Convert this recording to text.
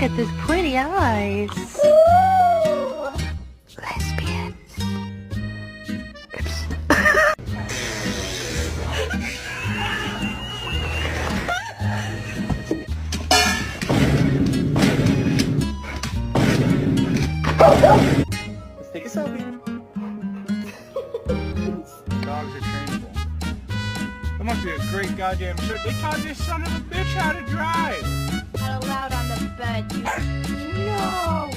Look at those pretty eyes. Lesbians. Oops. Let's take a selfie. Dogs are trainable. That must be a great goddamn trip. They taught this son of a bitch how to drive. Not allowed on the bed. No!